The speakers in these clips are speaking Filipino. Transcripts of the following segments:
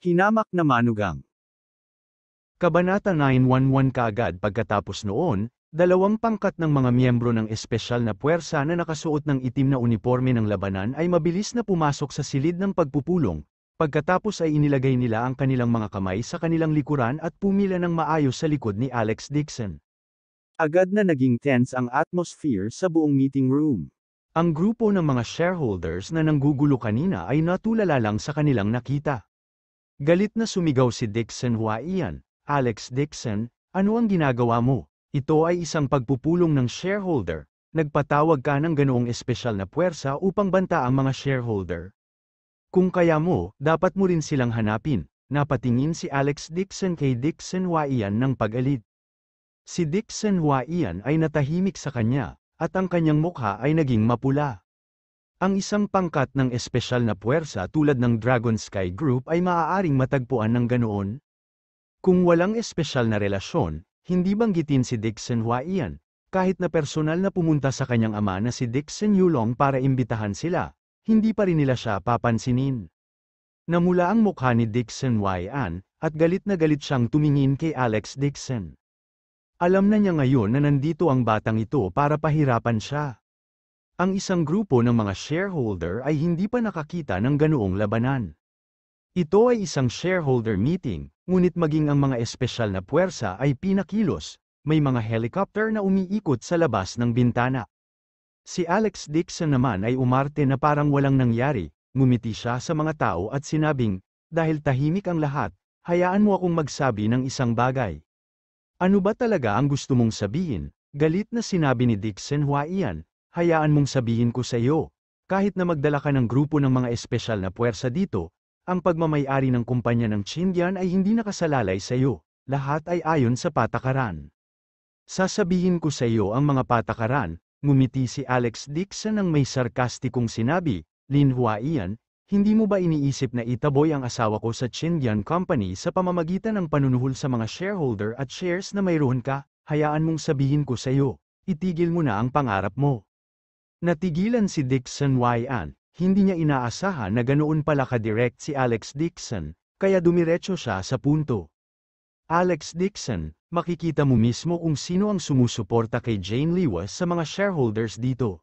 Hinamak na manugang. Kabanata 911 kaagad pagkatapos noon, dalawang pangkat ng mga miyembro ng espesyal na puwersa na nakasuot ng itim na uniforme ng labanan ay mabilis na pumasok sa silid ng pagpupulong, pagkatapos ay inilagay nila ang kanilang mga kamay sa kanilang likuran at pumila ng maayos sa likod ni Alex Dixon. Agad na naging tense ang atmosphere sa buong meeting room. Ang grupo ng mga shareholders na nanggugulo kanina ay natulala lang sa kanilang nakita. Galit na sumigaw si Dixon, "Ian, Alex Dixon, ano ang ginagawa mo? Ito ay isang pagpupulong ng shareholder. Nagpatawag ka ng ganoong espesyal na puwersa upang banta ang mga shareholder. Kung kaya mo, dapat mo rin silang hanapin." Napatingin si Alex Dixon kay Dixon Ian ng pag-alit. Si Dixon Ian ay natahimik sa kanya, at ang kanyang mukha ay naging mapula. Ang isang pangkat ng espesyal na puwersa tulad ng Dragon Sky Group ay maaaring matagpuan ng ganoon. Kung walang espesyal na relasyon, hindi banggitin si Dixon Ian, kahit na personal na pumunta sa kanyang ama na si Dixon Yulong para imbitahan sila, hindi pa rin nila siya papansinin. Namula ang mukha ni Dixon Ian, at galit na galit siyang tumingin kay Alex Dixon. Alam na niya ngayon na nandito ang batang ito para pahirapan siya. Ang isang grupo ng mga shareholder ay hindi pa nakakita ng ganoong labanan. Ito ay isang shareholder meeting, ngunit maging ang mga espesyal na puwersa ay pinakilos, may mga helicopter na umiikot sa labas ng bintana. Si Alex Dixon naman ay umarte na parang walang nangyari, ngumiti siya sa mga tao at sinabing, "Dahil tahimik ang lahat, hayaan mo akong magsabi ng isang bagay." "Ano ba talaga ang gusto mong sabihin?" Galit na sinabi ni Dixon Ian, "Hayaan mong sabihin ko sa iyo. Kahit na magdala ka ng grupo ng mga espesyal na puwersa dito, ang pagmamay-ari ng kumpanya ng Chindian ay hindi nakasalalay sa iyo. Lahat ay ayon sa patakaran." "Sasabihin ko sa iyo ang mga patakaran," ngumiti si Alex Dixon ng may sarkastikong sinabi, "Lin Ian, hindi mo ba iniisip na itaboy ang asawa ko sa Chindian Company sa pamamagitan ng panunuhol sa mga shareholder at shares na mayroon ka? Hayaan mong sabihin ko sa iyo, itigil mo na ang pangarap mo." Natigilan si Dixon Ian, hindi niya inaasahan na ganoon pala ka-direct si Alex Dixon, kaya dumiretso siya sa punto. "Alex Dixon, makikita mo mismo kung sino ang sumusuporta kay Jane Liwas sa mga shareholders dito.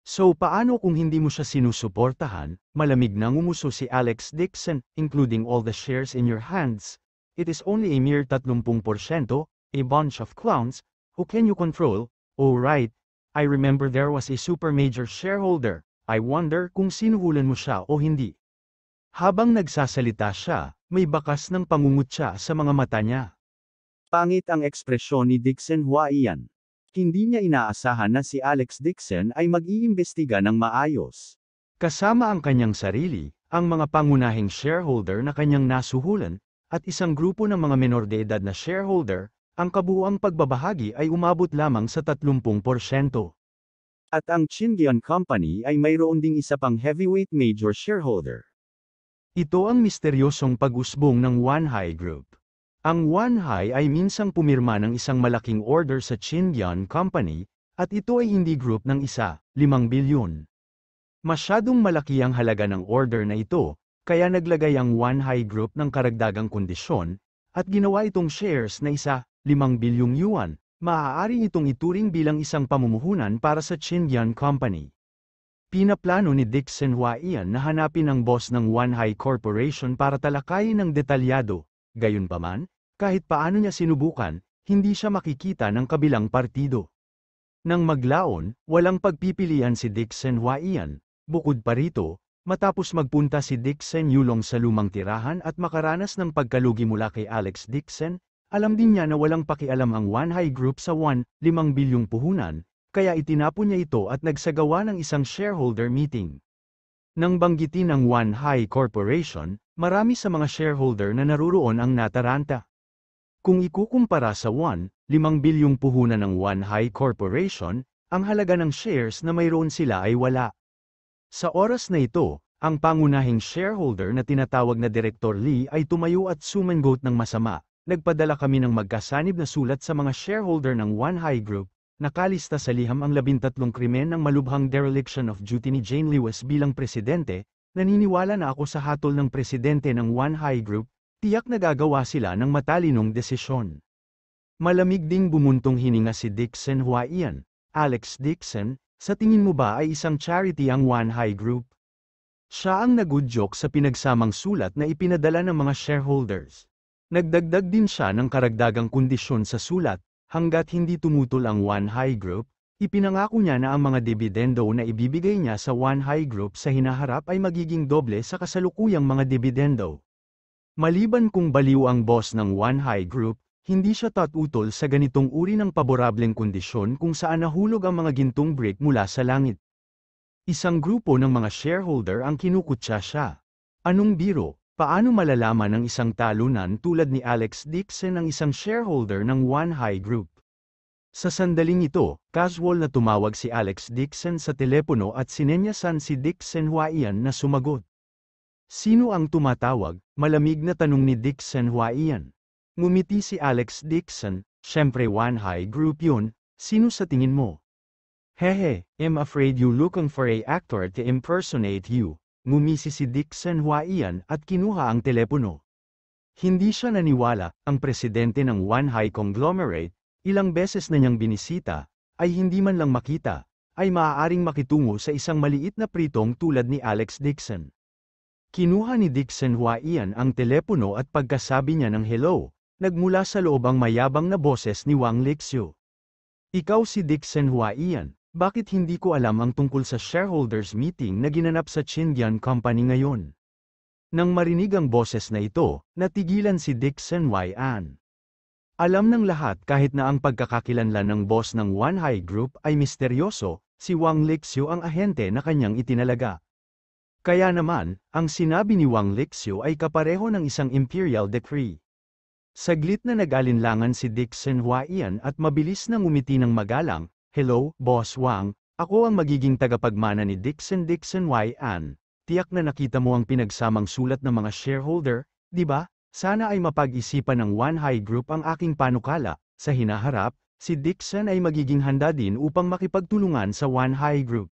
So paano kung hindi mo siya sinusuportahan?" Malamig na ngumuso si Alex Dixon, "Including all the shares in your hands, it is only a mere 30%, a bunch of clowns, who can you control? Oh right, I remember there was a super major shareholder, I wonder kung sinuhulan mo siya o hindi." Habang nagsasalita siya, may bakas ng pangungutya sa mga mata niya. Pangit ang ekspresyon ni Dixon Ian. Hindi niya inaasahan na si Alex Dixon ay mag-iimbestiga ng maayos. Kasama ang kanyang sarili, ang mga pangunahing shareholder na kanyang nasuhulan, at isang grupo ng mga menor de edad na shareholder, ang kabuuang pagbabahagi ay umabot lamang sa 30%. At ang Chindian Company ay mayroon ding isa pang heavyweight major shareholder. Ito ang misteryosong pag-usbong ng Wanhai Group. Ang Wanhai ay minsang pumirma ng isang malaking order sa Chindian Company, at ito ay hindi group ng 5 bilyon. Masyadong malaki ang halaga ng order na ito, kaya naglagay ang Wanhai Group ng karagdagang kondisyon, at ginawa itong shares na 5 bilyong yuan, maaari itong ituring bilang isang pamumuhunan para sa Chindian Company. Pinaplano ni Dixon Ian na hanapin ang boss ng Wanhai Corporation para talakayin ng detalyado, gayunpaman, kahit paano niya sinubukan, hindi siya makikita ng kabilang partido. Nang maglaon, walang pagpipilian si Dixon Ian, bukod pa rito, matapos magpunta si Dixon Yulong sa lumang tirahan at makaranas ng pagkalugi mula kay Alex Dixon, alam din niya na walang pakialam ang Wanhai Group sa 5 bilyong puhunan, kaya itinapon niya ito at nagsagawa ng isang shareholder meeting. Nang banggitin ang Wanhai Corporation, marami sa mga shareholder na naruroon ang nataranta. Kung ikukumpara sa 5 bilyong puhunan ng Wanhai Corporation, ang halaga ng shares na mayroon sila ay wala. Sa oras na ito, ang pangunahing shareholder na tinatawag na Direktor Lee ay tumayo at sumangot ng masama. "Nagpadala kami ng magkasanib na sulat sa mga shareholder ng Wanhai Group, nakalista sa liham ang 13 krimen ng malubhang dereliction of duty ni Jane Liwas bilang presidente, naniniwala na ako sa hatol ng presidente ng One High Group, tiyak na gagawa sila ng matalinong desisyon. Malamig ding bumuntong hininga si Dixon Huaian. Alex Dixon, sa tingin mo ba ay isang charity ang One High Group? Siya ang nagudyok sa pinagsamang sulat na ipinadala ng mga shareholders. Nagdagdag din siya ng karagdagang kondisyon sa sulat, hanggat hindi tumutol ang One High Group, ipinangako niya na ang mga dibidendo na ibibigay niya sa One High Group sa hinaharap ay magiging doble sa kasalukuyang mga dibidendo. Maliban kung baliw ang boss ng One High Group, hindi siya tatutol sa ganitong uri ng paborableng kondisyon kung saan nahulog ang mga gintong brick mula sa langit. Isang grupo ng mga shareholder ang kinukutya siya. Anong biro? Paano malalaman ng isang talunan tulad ni Alex Dixon ang isang shareholder ng One High Group? Sa sandaling ito, casual na tumawag si Alex Dixon sa telepono at sinenyasan si Dixon Huaian na sumagot. Sino ang tumatawag? Malamig na tanong ni Dixon Huaian. Ngumiti si Alex Dixon, syempre One High Group yun, sino sa tingin mo? Hehe, I'm afraid you looking for a actor to impersonate you. Ngumisi si Dixon Huaian at kinuha ang telepono. Hindi siya naniwala, ang presidente ng One High Conglomerate, ilang beses na niyang binisita, ay hindi man lang makita, ay maaaring makitungo sa isang maliit na pritong tulad ni Alex Dixon. Kinuha ni Dixon Huaian ang telepono at pagkasabi niya ng hello, nagmula sa loob ang mayabang na boses ni Wang Lixio. Ikaw si Dixon Huaian. Bakit hindi ko alam ang tungkol sa shareholders meeting na ginanap sa Chindian Company ngayon? Nang marinig ang boses na ito, natigilan si Dixon Huaian. Alam ng lahat kahit na ang pagkakakilanlan ng boss ng One High Group ay misteryoso, si Wang Lixio ang ahente na kanyang itinalaga. Kaya naman, ang sinabi ni Wang Lixio ay kapareho ng isang imperial decree. Saglit na nag-alinlangan si Dixon Huaian at mabilis na ngumiti ng magalang. Hello, Boss Wang, ako ang magiging tagapagmana ni Dixon Huaian. Tiyak na nakita mo ang pinagsamang sulat ng mga shareholder, di ba? Sana ay mapag-isipan ng One High Group ang aking panukala. Sa hinaharap, si Dixon ay magiging handa din upang makipagtulungan sa One High Group.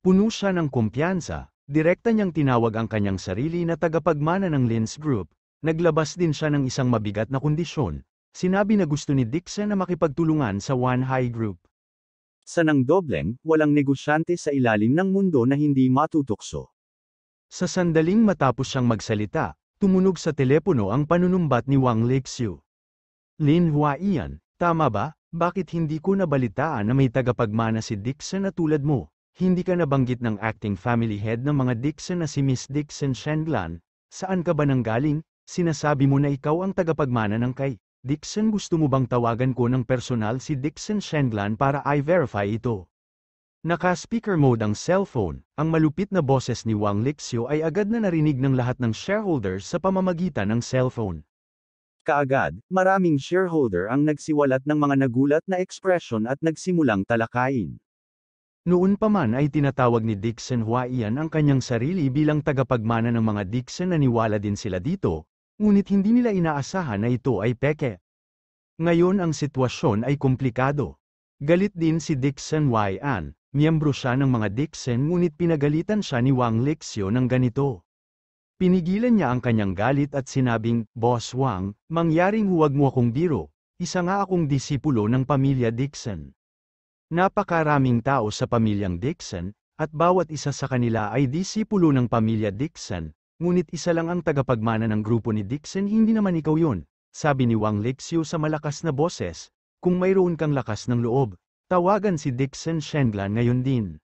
Puno siya ng kumpiyansa, direkta niyang tinawag ang kanyang sarili na tagapagmana ng Lins Group. Naglabas din siya ng isang mabigat na kondisyon. Sinabi na gusto ni Dixon na makipagtulungan sa One High Group. Sa nang dobleng, walang negosyante sa ilalim ng mundo na hindi matutukso. Sa sandaling matapos siyang magsalita, tumunog sa telepono ang panunumbat ni Wang Lixio. Lin Huaian, tama ba? Bakit hindi ko nabalitaan na may tagapagmana si Dixon na tulad mo? Hindi ka nabanggit ng acting family head ng mga Dixon na si Miss Dixon Shendlan. Saan ka ba nanggaling? Sinasabi mo na ikaw ang tagapagmana ng kay Dixon. Gusto mo bang tawagan ko ng personal si Dixon Shendlan para i-verify ito? Naka-speaker mode ang cellphone, ang malupit na boses ni Wang Lixio ay agad na narinig ng lahat ng shareholders sa pamamagitan ng cellphone. Kaagad, maraming shareholder ang nagsiwalat ng mga nagulat na ekspresyon at nagsimulang talakayin. Noon pa man ay tinatawag ni Dixon Huaian ang kanyang sarili bilang tagapagmana ng mga Dixon. Naniwala din sila dito, ngunit hindi nila inaasahan na ito ay peke. Ngayon ang sitwasyon ay komplikado. Galit din si Dixon Huaian, miyembro siya ng mga Dixon ngunit pinagalitan siya ni Wang Lixio ng ganito. Pinigilan niya ang kanyang galit at sinabing, Boss Wang, mangyaring huwag mo akong biro, isa nga akong disipulo ng pamilya Dixon. Napakaraming tao sa pamilyang Dixon, at bawat isa sa kanila ay disipulo ng pamilya Dixon. Ngunit isa lang ang tagapagmana ng grupo ni Dixon. Hindi naman ikaw yun, sabi ni Wang Lixio sa malakas na boses. Kung mayroon kang lakas ng loob, tawagan si Dixon Shendlan ngayon din.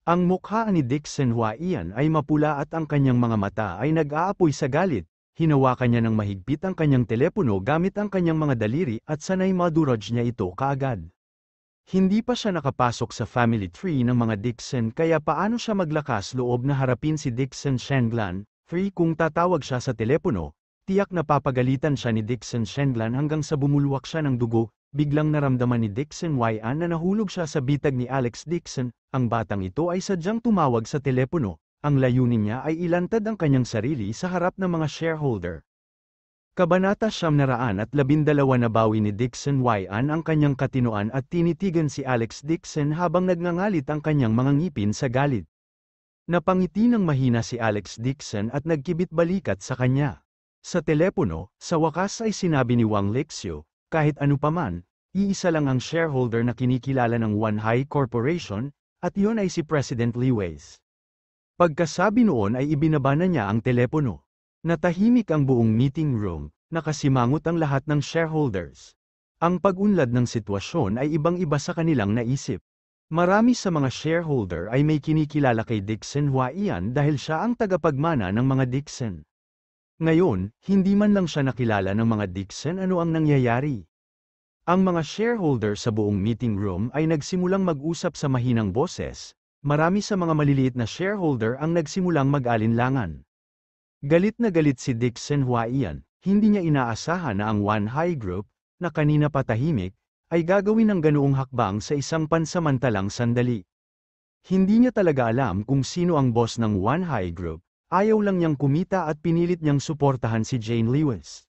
Ang mukha ni Dixon Huaian ay mapula at ang kanyang mga mata ay nag-aapoy sa galit. Hinawakan niya ng mahigpit ang kanyang telepono gamit ang kanyang mga daliri at sanay maduraj niya ito kaagad. Hindi pa siya nakapasok sa family tree ng mga Dixon kaya paano siya maglakas loob na harapin si Dixon Shendlan. Kung tatawag siya sa telepono, tiyak na papagalitan siya ni Dixon Shendlan hanggang sa bumulwak siya ng dugo. Biglang naramdaman ni Dixon Huaian na nahulog siya sa bitag ni Alex Dixon. Ang batang ito ay sadyang tumawag sa telepono. Ang layunin niya ay ilantad ang kanyang sarili sa harap ng mga shareholder. Kabanata 912. Nabawi ni Dixon Huaian ang kanyang katinoan at tinitigan si Alex Dixon habang nagngangalit ang kanyang mga ngipin sa galit. Napangiti ng mahina si Alex Dixon at nagkibit-balikat sa kanya. Sa telepono, sa wakas ay sinabi ni Wang Lexio, kahit ano paman, iisa lang ang shareholder na kinikilala ng One High Corporation, at iyon ay si President Liwes. Pagkasabi noon ay ibinaba na niya ang telepono. Natahimik ang buong meeting room, nakasimangot ang lahat ng shareholders. Ang pag-unlad ng sitwasyon ay ibang-iba sa kanilang naisip. Marami sa mga shareholder ay may kinikilala kay Dixon Huaiyan dahil siya ang tagapagmana ng mga Dixon. Ngayon, hindi man lang siya nakilala ng mga Dixon ano ang nangyayari. Ang mga shareholder sa buong meeting room ay nagsimulang mag-usap sa mahinang boses, marami sa mga maliliit na shareholder ang nagsimulang mag-alinlangan. Galit na galit si Dixon Huaiyan, hindi niya inaasahan na ang One High Group, na kanina patahimik, ay gagawin ng ganoong hakbang sa isang pansamantalang sandali. Hindi niya talaga alam kung sino ang boss ng One High Group, ayaw lang niyang kumita at pinilit niyang suportahan si Jane Lewis.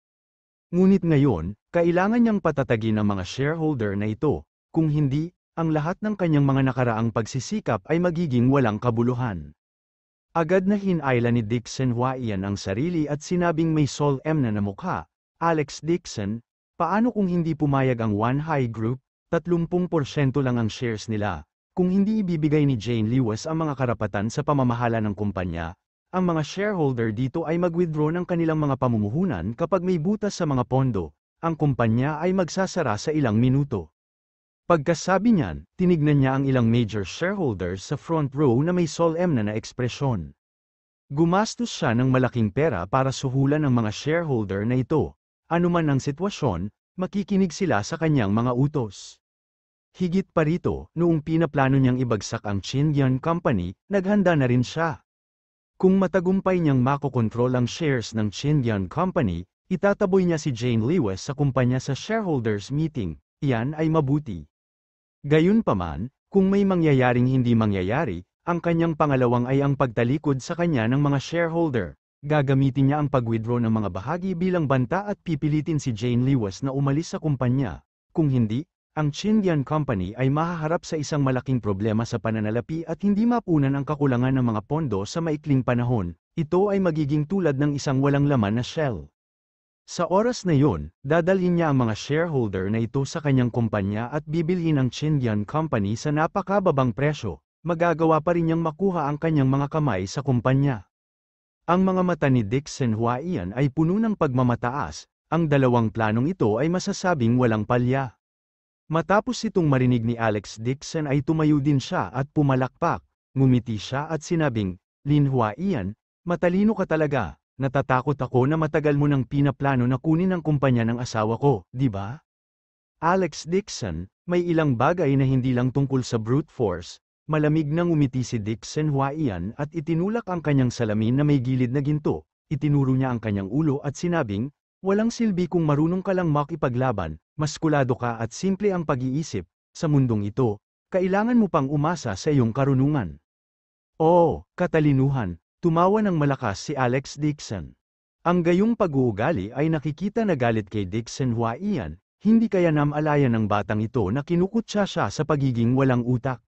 Ngunit ngayon, kailangan niyang patatagin ang mga shareholder na ito, kung hindi, ang lahat ng kanyang mga nakaraang pagsisikap ay magiging walang kabuluhan. Agad na hinayla ni Dixon Huaiyan ang sarili at sinabing may solemn na mukha, Alex Dixon, paano kung hindi pumayag ang One High Group, 30% lang ang shares nila, kung hindi ibibigay ni Jane Lewis ang mga karapatan sa pamamahala ng kumpanya, ang mga shareholder dito ay mag-withdraw ng kanilang mga pamumuhunan kapag may butas sa mga pondo, ang kumpanya ay magsasara sa ilang minuto. Pagkasabi niyan, tinignan niya ang ilang major shareholders sa front row na may solemn na ekspresyon. Gumastos siya ng malaking pera para suhulan ng mga shareholder na ito. Anuman ang sitwasyon, makikinig sila sa kanyang mga utos. Higit pa rito, noong pinaplano niyang ibagsak ang Xinjiang Company, naghanda na rin siya. Kung matagumpay niyang makokontrol ang shares ng Xinjiang Company, itataboy niya si Jane Lewis sa kumpanya sa shareholders meeting, iyan ay mabuti. Gayunpaman, kung may mangyayaring hindi mangyayari, ang kanyang pangalawang ay ang pagtalikod sa kanya ng mga shareholder. Gagamitin niya ang pag-withdraw ng mga bahagi bilang banta at pipilitin si Jane Lewis na umalis sa kumpanya. Kung hindi, ang Xinjiang Company ay mahaharap sa isang malaking problema sa pananalapi at hindi mapunan ang kakulangan ng mga pondo sa maikling panahon. Ito ay magiging tulad ng isang walang laman na shell. Sa oras na yon, dadalhin niya ang mga shareholder na ito sa kanyang kumpanya at bibilhin ang Xinjiang Company sa napakababang presyo. Magagawa pa rin niyang makuha ang kanyang mga kamay sa kumpanya. Ang mga mata ni Dixon Huaiyan ay puno ng pagmamataas, ang dalawang planong ito ay masasabing walang palya. Matapos itong marinig ni Alex Dixon ay tumayo din siya at pumalakpak, ngumiti siya at sinabing, Lin Huaiyan, matalino ka talaga, natatakot ako na matagal mo nang pinaplano na kunin ang kumpanya ng asawa ko, di ba? Alex Dixon, may ilang bagay na hindi lang tungkol sa brute force. Malamig nang umiti si Dixon Huaiyan at itinulak ang kanyang salamin na may gilid na ginto, itinuro niya ang kanyang ulo at sinabing, walang silbi kung marunong ka lang makipaglaban, maskulado ka at simple ang pag-iisip, sa mundong ito, kailangan mo pang umasa sa iyong karunungan. Oo, katalinuhan, tumawa ng malakas si Alex Dixon. Ang gayong pag-uugali ay nakikita na galit kay Dixon Huaiyan, hindi kaya namalayan ng batang ito na kinukutsa siya sa pagiging walang utak.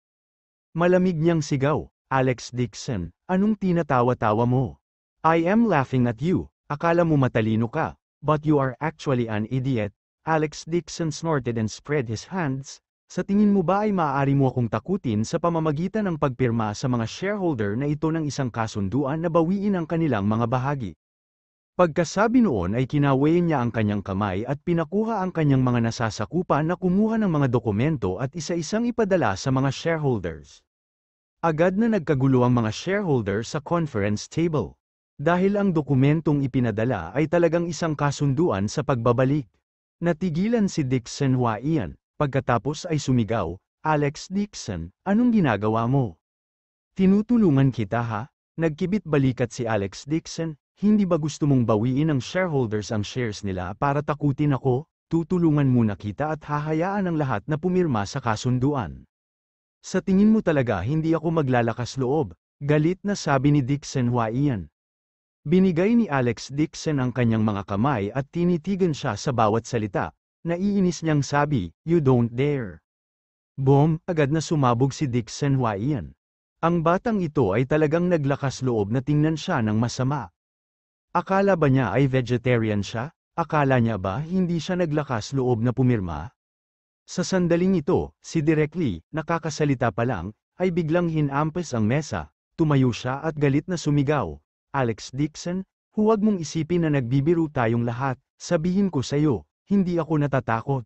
Malamig niyang sigaw, Alex Dixon, anong tinatawa-tawa mo? I am laughing at you, akala mo matalino ka, but you are actually an idiot. Alex Dixon snorted and spread his hands. Sa tingin mo ba ay maaari mo akong takutin sa pamamagitan ng pagpirma sa mga shareholder na ito ng isang kasunduan na bawiin ang kanilang mga bahagi? Pagkasabi noon ay kinawayan niya ang kanyang kamay at pinakuha ang kanyang mga nasasakupan na kumuha ng mga dokumento at isa-isang ipadala sa mga shareholders. Agad na nagkagulo ang mga shareholders sa conference table. Dahil ang dokumentong ipinadala ay talagang isang kasunduan sa pagbabalik. Natigilan si Dixon Huaiyan, pagkatapos ay sumigaw, Alex Dixon, anong ginagawa mo? Tinutulungan kita ha? Nagkibit-balikat si Alex Dixon. Hindi ba gusto mong bawiin ng shareholders ang shares nila para takutin ako? Tutulungan muna kita at hahayaan ang lahat na pumirma sa kasunduan. Sa tingin mo talaga hindi ako maglalakas loob, galit na sabi ni Dixon Huaiyan. Binigay ni Alex Dixon ang kanyang mga kamay at tinitigan siya sa bawat salita. Naiinis niyang sabi, you don't dare. Boom, agad na sumabog si Dixon Huaiyan. Ang batang ito ay talagang naglakas loob na tingnan siya ng masama. Akala ba niya ay vegetarian siya? Akala niya ba hindi siya naglakas loob na pumirma? Sa sandaling ito, si Direk Lee, nakakasalita pa lang, ay biglang hinampas ang mesa, tumayo siya at galit na sumigaw. Alex Dixon, huwag mong isipin na nagbibiro tayong lahat, sabihin ko sa'yo, hindi ako natatakot.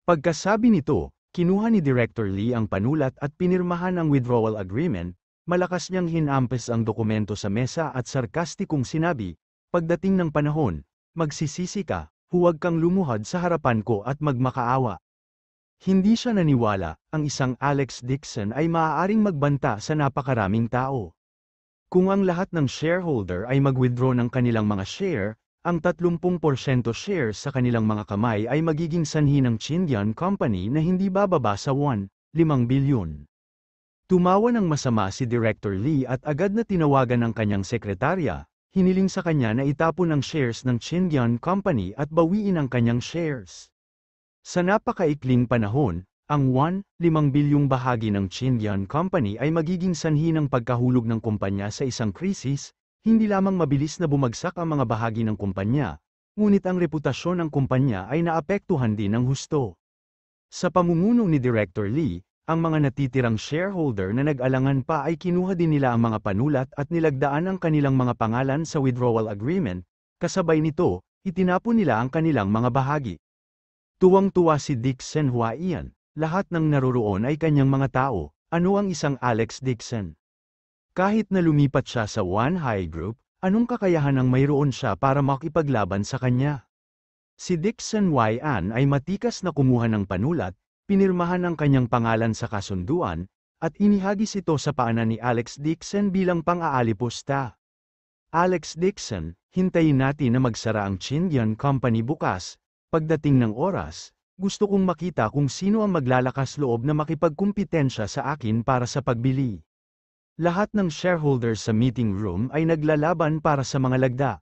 Pagkasabi nito, kinuha ni Director Lee ang panulat at pinirmahan ang withdrawal agreement, malakas niyang hinampas ang dokumento sa mesa at sarkastikong sinabi, pagdating ng panahon, magsisisi ka, huwag kang lumuhad sa harapan ko at magmakaawa. Hindi siya naniwala, ang isang Alex Dixon ay maaaring magbanta sa napakaraming tao. Kung ang lahat ng shareholder ay mag-withdraw ng kanilang mga share, ang 30% shares sa kanilang mga kamay ay magiging sanhi ng Chindian Company na hindi bababa sa 1.5 bilyon. Tumawa ng masama si Director Lee at agad na tinawagan ng kanyang sekretarya, hiniling sa kanya na itapon ang shares ng Chindian Company at bawiin ang kanyang shares. Sa napakaikling panahon, ang 1.5 bilyong bahagi ng Chindian Company ay magiging sanhi ng pagkahulog ng kumpanya sa isang krisis, hindi lamang mabilis na bumagsak ang mga bahagi ng kumpanya, ngunit ang reputasyon ng kumpanya ay naapektuhan din ng husto. Sa pamumuno ni Director Lee, ang mga natitirang shareholder na nag-alangan pa ay kinuha din nila ang mga panulat at nilagdaan ang kanilang mga pangalan sa withdrawal agreement, kasabay nito, itinapon nila ang kanilang mga bahagi. Tuwang-tuwa si Dixon Huaiyan, lahat ng naroroon ay kanyang mga tao, ano ang isang Alex Dixon? Kahit na lumipat siya sa One High Group, anong kakayahan ang mayroon siya para makipaglaban sa kanya? Si Dixon Huaiyan ay matikas na kumuha ng panulat, pinirmahan ang kanyang pangalan sa kasunduan, at inihagis ito sa paanan ni Alex Dixon bilang pang-aalipusta. Alex Dixon, hintayin natin na magsara ang Chindian Company bukas. Pagdating ng oras, gusto kong makita kung sino ang maglalakas loob na makipagkumpitensya sa akin para sa pagbili. Lahat ng shareholders sa meeting room ay naglalaban para sa mga lagda.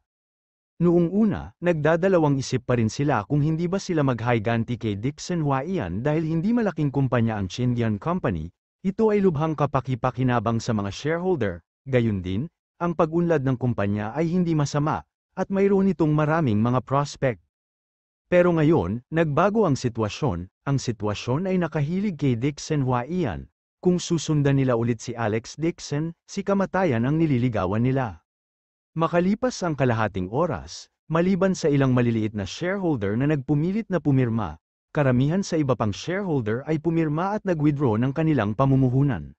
Noong una, nagdadalawang isip pa rin sila kung hindi ba sila maghiganti kay Dixon Huaiyan dahil hindi malaking kumpanya ang Chindian Company, ito ay lubhang kapaki-pakinabang sa mga shareholder, gayon din, ang pag-unlad ng kumpanya ay hindi masama, at mayroon itong maraming mga prospect. Pero ngayon, nagbago ang sitwasyon ay nakahilig kay Dixon Huaiyan. Kung susundan nila ulit si Alex Dixon, si kamatayan ang nililigawan nila. Makalipas ang kalahating oras, maliban sa ilang maliliit na shareholder na nagpumilit na pumirma, karamihan sa iba pang shareholder ay pumirma at nag-withdraw ng kanilang pamumuhunan.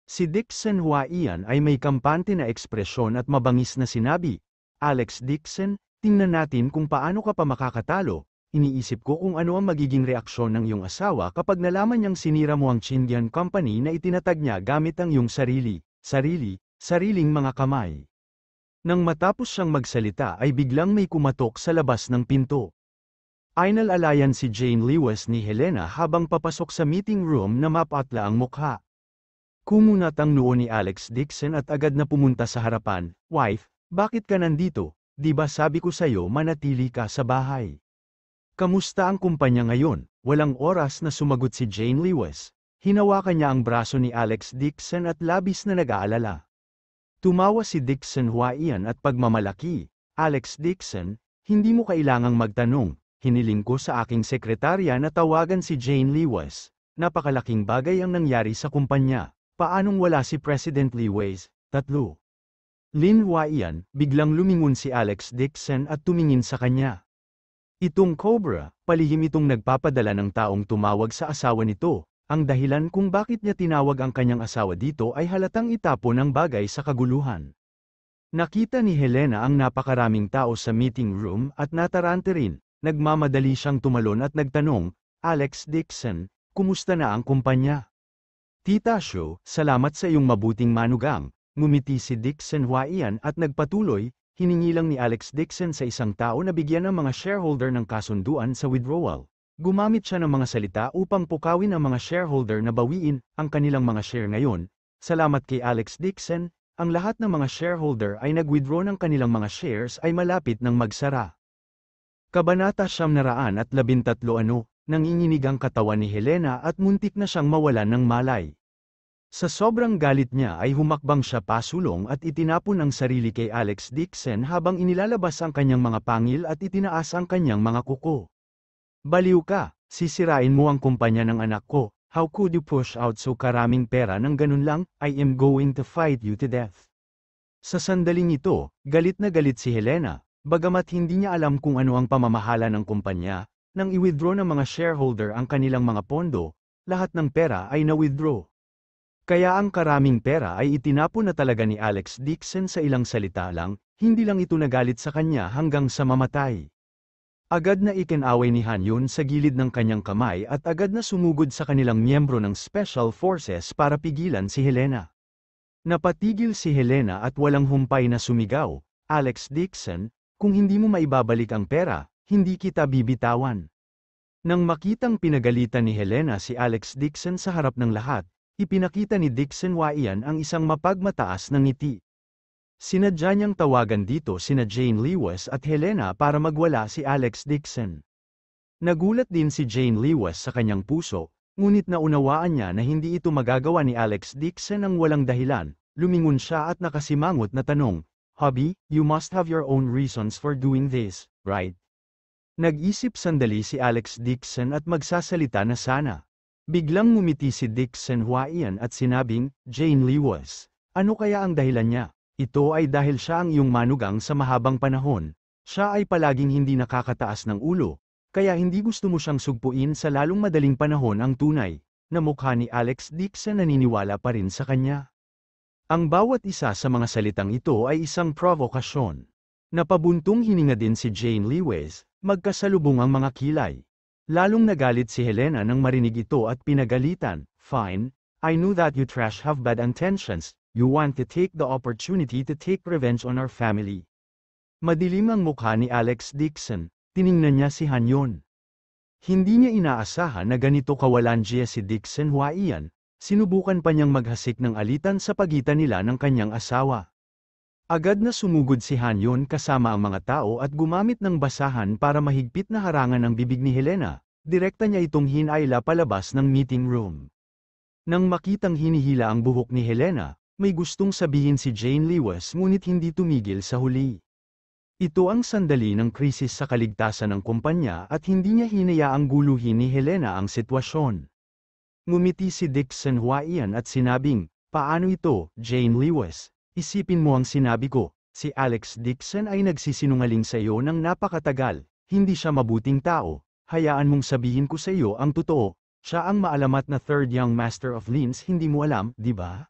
Si Dixon Huaiyan ay may kampante na ekspresyon at mabangis na sinabi, Alex Dixon, tingnan natin kung paano ka pa makakatalo, iniisip ko kung ano ang magiging reaksyon ng iyong asawa kapag nalaman niyang sinira mo ang Chindian Company na itinatag niya gamit ang iyong sariling mga kamay. Nang matapos siyang magsalita ay biglang may kumatok sa labas ng pinto. Inalalayan si Jane Lewis ni Helena habang papasok sa meeting room na mapatla ang mukha. Kumunat ang noo ni Alex Dixon at agad na pumunta sa harapan, Wife, bakit ka nandito? Di ba sabi ko sa'yo manatili ka sa bahay? Kamusta ang kumpanya ngayon? Walang oras na sumagot si Jane Lewis. Hinawakan niya ang braso ni Alex Dixon at labis na nag-aalala. Tumawa si Dixon Huaiyan at pagmamalaki. Alex Dixon, hindi mo kailangang magtanong. Hiniling ko sa aking sekretarya na tawagan si Jane Lewis. Napakalaking bagay ang nangyari sa kumpanya. Paanong wala si President Lewis? 3. Lin Huaiyan, biglang lumingon si Alex Dixon at tumingin sa kanya. Itong Cobra, palihim itong nagpapadala ng taong tumawag sa asawa nito. Ang dahilan kung bakit niya tinawag ang kanyang asawa dito ay halatang itapon ang bagay sa kaguluhan. Nakita ni Helena ang napakaraming tao sa meeting room at natarante rin. Nagmamadali siyang tumalon at nagtanong, Alex Dixon, kumusta na ang kumpanya? Tita Sho, salamat sa iyong mabuting manugang. Ngumiti si Dixon Huaiyan at nagpatuloy, hiningi lang ni Alex Dixon sa isang tao na bigyan ng mga shareholder ng kasunduan sa withdrawal. Gumamit siya ng mga salita upang pukawin ang mga shareholder na bawiin ang kanilang mga share ngayon. Salamat kay Alex Dixon, ang lahat ng mga shareholder ay nag-withdraw ng kanilang mga shares ay malapit ng magsara. Kabanata 913 Nanginginig ang katawan ni Helena at muntik na siyang mawalan ng malay. Sa sobrang galit niya ay humakbang siya pasulong at itinapon ang sarili kay Alex Dixon habang inilalabas ang kanyang mga pangil at itinaas ang kanyang mga kuko. Baliw ka, sisirain mo ang kumpanya ng anak ko, how could you push out so karaming pera ng ganun lang, I am going to fight you to death. Sa sandaling ito, galit na galit si Helena, bagamat hindi niya alam kung ano ang pamamahala ng kumpanya, nang i-withdraw ng mga shareholder ang kanilang mga pondo, lahat ng pera ay na-withdraw. Kaya ang karaming pera ay itinapon na talaga ni Alex Dixon sa ilang salita lang, hindi lang ito nagalit sa kanya hanggang sa mamatay. Agad na ikinaway ni Hanyun sa gilid ng kanyang kamay at agad na sumugod sa kanilang miyembro ng Special Forces para pigilan si Helena. Napatigil si Helena at walang humpay na sumigaw, Alex Dixon, kung hindi mo maibabalik ang pera, hindi kita bibitawan. Nang makitang pinagalitan ni Helena si Alex Dixon sa harap ng lahat, ipinakita ni Dixon Huaiyan ang isang mapagmataas na ngiti. Sinadya niyang tawagan dito sina Jane Lewis at Helena para magwala si Alex Dixon. Nagulat din si Jane Lewis sa kanyang puso, ngunit naunawaan niya na hindi ito magagawa ni Alex Dixon ang walang dahilan. Lumingon siya at nakasimangot na tanong, Hubby, you must have your own reasons for doing this, right? Nag-isip sandali si Alex Dixon at magsasalita na sana. Biglang ngumiti si Dixon Huaiyan at sinabing, Jane Lewis, ano kaya ang dahilan niya? Ito ay dahil siya ang iyong manugang sa mahabang panahon. Siya ay palaging hindi nakakataas ng ulo, kaya hindi gusto mo siyang sugpuin sa lalong madaling panahon ang tunay, na mukha ni Alex Dixon naniniwala pa rin sa kanya. Ang bawat isa sa mga salitang ito ay isang provokasyon. Napabuntong hininga din si Jane Lewis, magkasalubong ang mga kilay. Lalong nagalit si Helena nang marinig ito at pinagalitan, Fine, I knew that you trash have bad intentions, you want to take the opportunity to take revenge on our family. Madilim ang mukha ni Alex Dixon, tiningnan niya si Hanyun. Hindi niya inaasahan na ganito kawalanjiya si Dixon Huaiyan, sinubukan pa niyang maghasik ng alitan sa pagitan nila ng kanyang asawa. Agad na sumugod si Hanyun kasama ang mga tao at gumamit ng basahan para mahigpit na harangan ang bibig ni Helena, direkta niya itong hinayla palabas ng meeting room. Nang makitang hinihila ang buhok ni Helena, may gustong sabihin si Jane Lewis ngunit hindi tumigil sa huli. Ito ang sandali ng krisis sa kaligtasan ng kumpanya at hindi niya hinayaang guluhin ni Helena ang sitwasyon. Ngumiti si Dixon Huaiyan at sinabing, paano ito, Jane Lewis? Isipin mo ang sinabi ko, si Alex Dixon ay nagsisinungaling sa iyo ng napakatagal, hindi siya mabuting tao, hayaan mong sabihin ko sa iyo ang totoo, siya ang maalamat na third young master of Lins, hindi mo alam, di ba?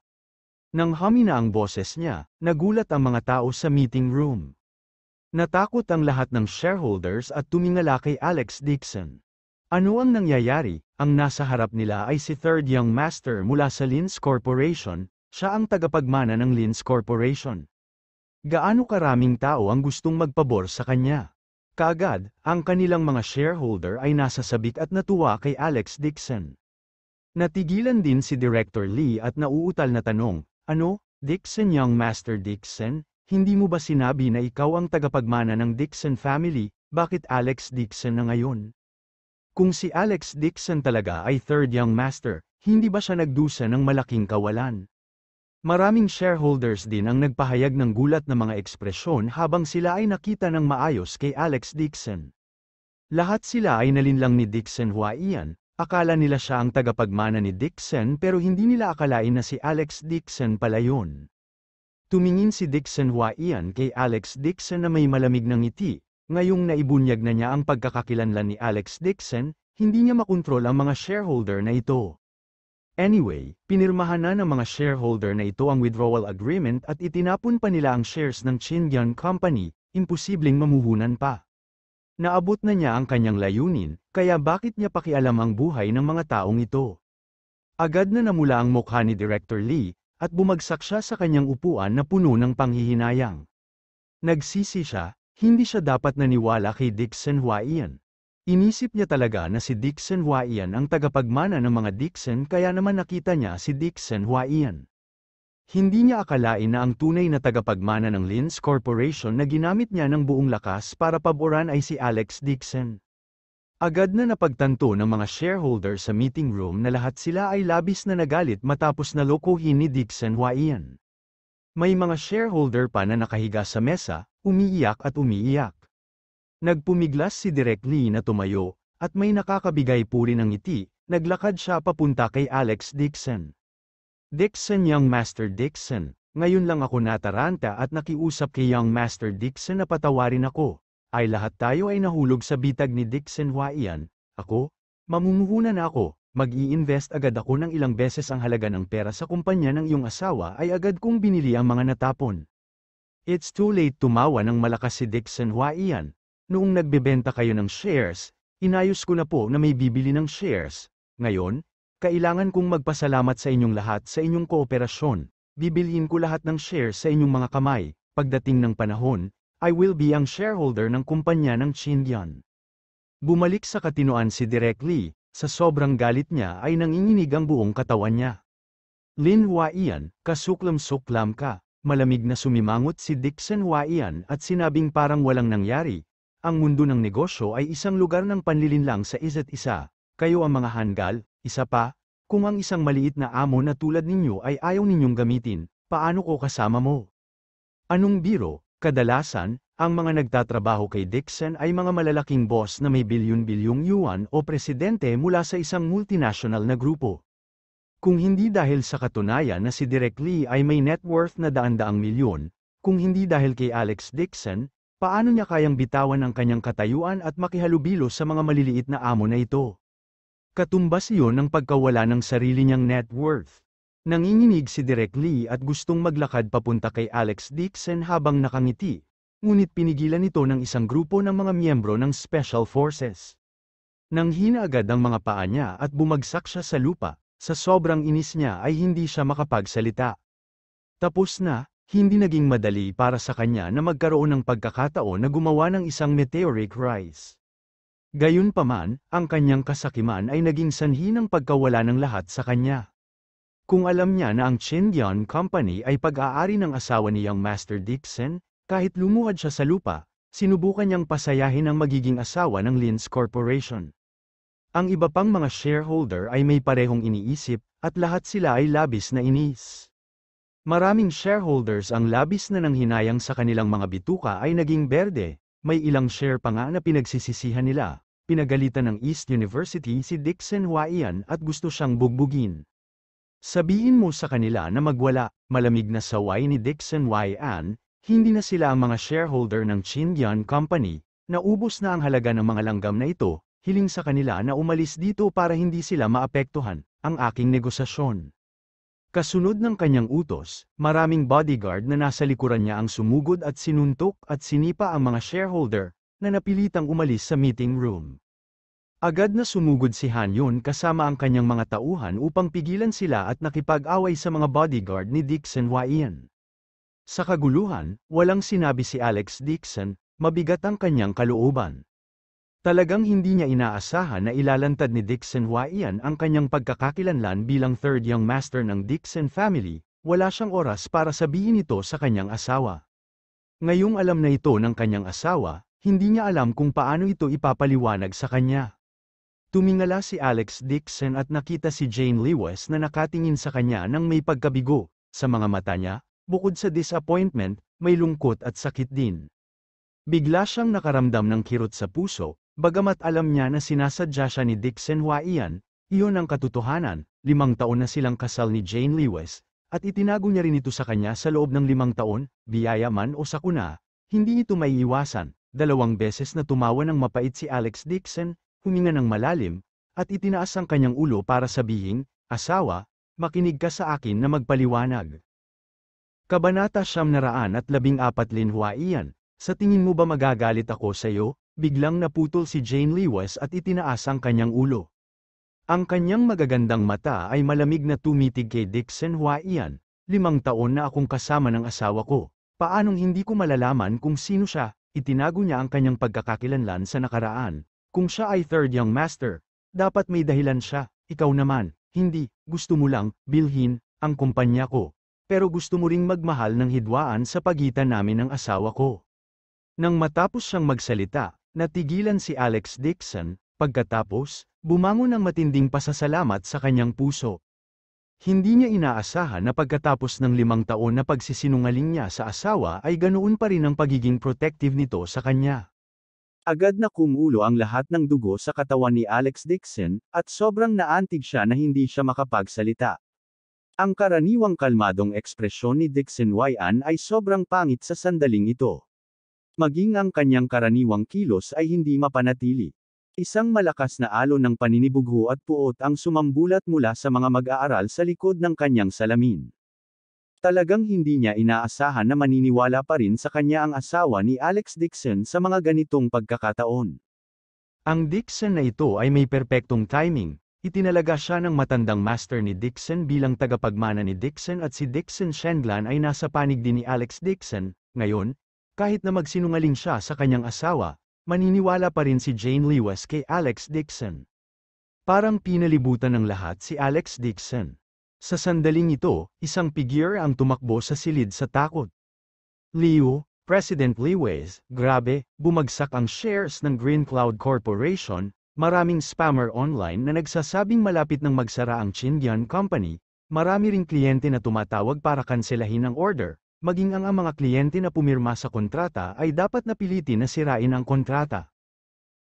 Nang humina ang boses niya, nagulat ang mga tao sa meeting room. Natakot ang lahat ng shareholders at tumingala kay Alex Dixon. Ano ang nangyayari? Ang nasa harap nila ay si third young master mula sa Lins Corporation. Siya ang tagapagmana ng Lins Corporation. Gaano karaming tao ang gustong magpabor sa kanya? Kaagad, ang kanilang mga shareholder ay nasa sabik at natuwa kay Alex Dixon. Natigilan din si Director Lee at nauutal na tanong, ano, Dixon Young Master Dixon, hindi mo ba sinabi na ikaw ang tagapagmana ng Dixon family, bakit Alex Dixon na ngayon? Kung si Alex Dixon talaga ay third young master, hindi ba siya nagdusa ng malaking kawalan? Maraming shareholders din ang nagpahayag ng gulat na mga ekspresyon habang sila ay nakita ng maayos kay Alex Dixon. Lahat sila ay nalinlang ni Dixon Huaiyan, akala nila siya ang tagapagmana ni Dixon pero hindi nila akalain na si Alex Dixon pala yun. Tumingin si Dixon Huaiyan kay Alex Dixon na may malamig na ngiti, ngayong naibunyag na niya ang pagkakakilanlan ni Alex Dixon, hindi niya makontrol ang mga shareholder na ito. Anyway, pinirmahan na ng mga shareholder na ito ang withdrawal agreement at itinapon pa nila ang shares ng Chingyang Company, imposibleng mamuhunan pa. Naabot na niya ang kanyang layunin, kaya bakit niya pakialam ang buhay ng mga taong ito? Agad na namula ang mukha ni Director Lee, at bumagsak siya sa kanyang upuan na puno ng panghihinayang. Nagsisi siya, hindi siya dapat naniwala kay Dixon Huaiyan. Inisip niya talaga na si Dixon Huaiyan ang tagapagmana ng mga Dixon kaya naman nakita niya si Dixon Huaiyan. Hindi niya akalain na ang tunay na tagapagmana ng Lins Corporation na ginamit niya ng buong lakas para paboran ay si Alex Dixon. Agad na napagtanto ng mga shareholder sa meeting room na lahat sila ay labis na nagalit matapos na lokohin ni Dixon Huaiyan. May mga shareholder pa na nakahiga sa mesa, umiiyak at umiiyak. Nagpumiglas si Direk Lee na tumayo, at may nakakabigay puri ng ngiti, naglakad siya papunta kay Alex Dixon. Dixon, Young Master Dixon, ngayon lang ako nataranta at nakiusap kay Young Master Dixon na patawarin ako. Ay lahat tayo ay nahulog sa bitag ni Dixon Huaiyan. Ako? Mamumuhunan na ako, mag-i-invest agad ako ng ilang beses ang halaga ng pera sa kumpanya ng iyong asawa ay agad kong binili ang mga natapon. It's too late, tumawa ng malakas si Dixon Huaiyan. Noong nagbebenta kayo ng shares, inayos ko na po na may bibili ng shares. Ngayon, kailangan kong magpasalamat sa inyong lahat sa inyong kooperasyon. Bibilhin ko lahat ng shares sa inyong mga kamay. Pagdating ng panahon, I will be ang shareholder ng kumpanya ng Xinjiang. Bumalik sa katinoan si Direk Lee, sa sobrang galit niya ay nanginginig ang buong katawan niya. Lin Huaiyan, kasuklam-suklam ka, malamig na sumimangot si Dixon Huaiyan at sinabing parang walang nangyari. Ang mundo ng negosyo ay isang lugar ng panlilinlang sa isa't isa. Kayo ang mga hanggal, isa pa, kung ang isang maliit na amo na tulad ninyo ay ayaw ninyong gamitin, paano ko kasama mo? Anong biro? Kadalasan, ang mga nagtatrabaho kay Dixon ay mga malalaking boss na may bilyon-bilyong yuan o presidente mula sa isang multinational na grupo. Kung hindi dahil sa katunayan na si Direk Lee ay may net worth na daan-daang milyon, kung hindi dahil kay Alex Dixon, paano niya kayang bitawan ang kanyang katayuan at makihalubilo sa mga maliliit na amo na ito? Katumbas iyon ng pagkawala ng sarili niyang net worth. Nanginginig si Direk Lee at gustong maglakad papunta kay Alex Dixon habang nakangiti, ngunit pinigilan ito ng isang grupo ng mga miyembro ng Special Forces. Nanghina agad ang mga paa niya at bumagsak siya sa lupa, sa sobrang inis niya ay hindi siya makapagsalita. Tapos na, hindi naging madali para sa kanya na magkaroon ng pagkakataon na gumawa ng isang meteoric rise. Gayunpaman, ang kanyang kasakiman ay naging sanhi ng pagkawala ng lahat sa kanya. Kung alam niya na ang Xinjiang Company ay pag-aari ng asawa ni Young Master Dixon, kahit lumuhad siya sa lupa, sinubukan niyang pasayahin ang magiging asawa ng Lin's Corporation. Ang iba pang mga shareholder ay may parehong iniisip, at lahat sila ay labis na inis. Maraming shareholders ang labis na nanghinayang sa kanilang mga bituka ay naging berde, may ilang share pa nga na pinagsisisihan nila. Pinagalitan ng East University si Dixon Huaiyan at gusto siyang bugbugin. Sabihin mo sa kanila na magwala, malamig na saway ni Dixon Huaiyan, hindi na sila ang mga shareholder ng Xinjiang Company, naubos na ang halaga ng mga langgam na ito, hiling sa kanila na umalis dito para hindi sila maapektuhan, ang aking negosasyon. Kasunod ng kanyang utos, maraming bodyguard na nasa likuran niya ang sumugod at sinuntok at sinipa ang mga shareholder, na napilitang umalis sa meeting room. Agad na sumugod si Han Yun kasama ang kanyang mga tauhan upang pigilan sila at nakipag-away sa mga bodyguard ni Dixon Huaiyan. Sa kaguluhan, walang sinabi si Alex Dixon, mabigat ang kanyang kalooban. Talagang hindi niya inaasahan na ilalantad ni Dixon Huaiyan ang kanyang pagkakakilanlan bilang third young master ng Dixon family, wala siyang oras para sabihin ito sa kanyang asawa. Ngayong alam na ito ng kanyang asawa, hindi niya alam kung paano ito ipapaliwanag sa kanya. Tumingala si Alex Dixon at nakita si Jane Lewis na nakatingin sa kanya nang may pagkabigo. Sa mga mata niya, bukod sa disappointment, may lungkot at sakit din. Bigla siyang nakaramdam ng kirot sa puso, bagamat alam niya na sinasadya siya ni Dixon Huaiyan, iyon ang katotohanan, 5 taon na silang kasal ni Jane Lewis, at itinago niya rin ito sa kanya sa loob ng 5 taon, biyaya man o sakuna, hindi ito maiiwasan. 2 beses na tumawa ng mapait si Alex Dixon, huminga ng malalim, at itinaas ang kanyang ulo para sabihin, asawa, makinig ka sa akin na magpaliwanag. Kabanata 914 Lin Huaiyan, sa tingin mo ba magagalit ako sa iyo? Biglang naputol si Jane Lewis at itinaas ang kanyang ulo. Ang kanyang magagandang mata ay malamig na tumitig kay Dixon Huaiyan, 5 taon na akong kasama ng asawa ko, paanong hindi ko malalaman kung sino siya? Itinago niya ang kanyang pagkakakilanlan sa nakaraan. Kung siya ay third young master, dapat may dahilan siya, ikaw naman, hindi, gusto mo lang, bilhin, ang kumpanya ko. Pero gusto mo ring magmahal ng hidwaan sa pagitan namin ng asawa ko. Nang matapos siyang magsalita, natigilan si Alex Dixon, Pagkatapos, bumangon ng matinding pasasalamat sa kanyang puso. Hindi niya inaasahan na pagkatapos ng 5 taon na pagsisinungaling niya sa asawa ay ganoon pa rin ang pagiging protective nito sa kanya. Agad na kumulo ang lahat ng dugo sa katawan ni Alex Dixon, at sobrang naantig siya na hindi siya makapagsalita. Ang karaniwang kalmadong ekspresyon ni Dixon Yan ay sobrang pangit sa sandaling ito. Maging ang kanyang karaniwang kilos ay hindi mapanatili. Isang malakas na alon ng paninibugho at puot ang sumambulat mula sa mga mag-aaral sa likod ng kanyang salamin. Talagang hindi niya inaasahan na maniniwala pa rin sa kanya ang asawa ni Alex Dixon sa mga ganitong pagkakataon. Ang Dixon na ito ay may perpektong timing. Itinalaga siya ng matandang master ni Dixon bilang tagapagmana ni Dixon at si Dixon Shendlan ay nasa panig din ni Alex Dixon. Ngayon, kahit na magsinungaling siya sa kanyang asawa, maniniwala pa rin si Jane Lewis kay Alex Dixon. Parang pinalibutan ng lahat si Alex Dixon. Sa sandaling ito, isang figure ang tumakbo sa silid sa takot. Leo, President Lewis, grabe, bumagsak ang shares ng Green Cloud Corporation, maraming spammer online na nagsasabing malapit ng magsara ang Chindian Company, marami ring kliyente na tumatawag para kanselahin ang order. Maging ang mga kliyente na pumirma sa kontrata ay dapat napilitin na sirain ang kontrata.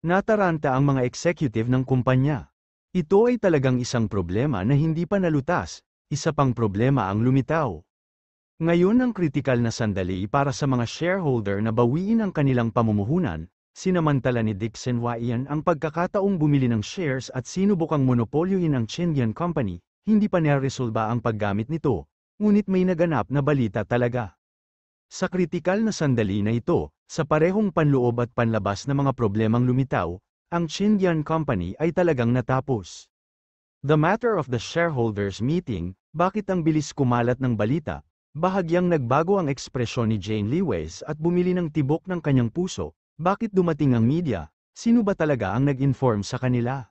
Nataranta ang mga executive ng kumpanya. Ito ay talagang isang problema na hindi pa nalutas, isa pang problema ang lumitaw. Ngayon ang kritikal na sandali para sa mga shareholder na bawiin ang kanilang pamumuhunan, sinamantala ni Dixon Yan ang pagkakataong bumili ng shares at sinubukang monopolyohin ang Chindian Company, hindi pa naresolba ang paggamit nito. Ngunit may naganap na balita talaga. Sa kritikal na sandali na ito, sa parehong panloob at panlabas na mga problemang lumitaw, ang Chindian Company ay talagang natapos. The matter of the shareholders meeting, bakit ang bilis kumalat ng balita? Bahagyang nagbago ang ekspresyon ni Jane Lewis at bumili ng tibok ng kanyang puso. Bakit dumating ang media? Sino ba talaga ang nag-inform sa kanila?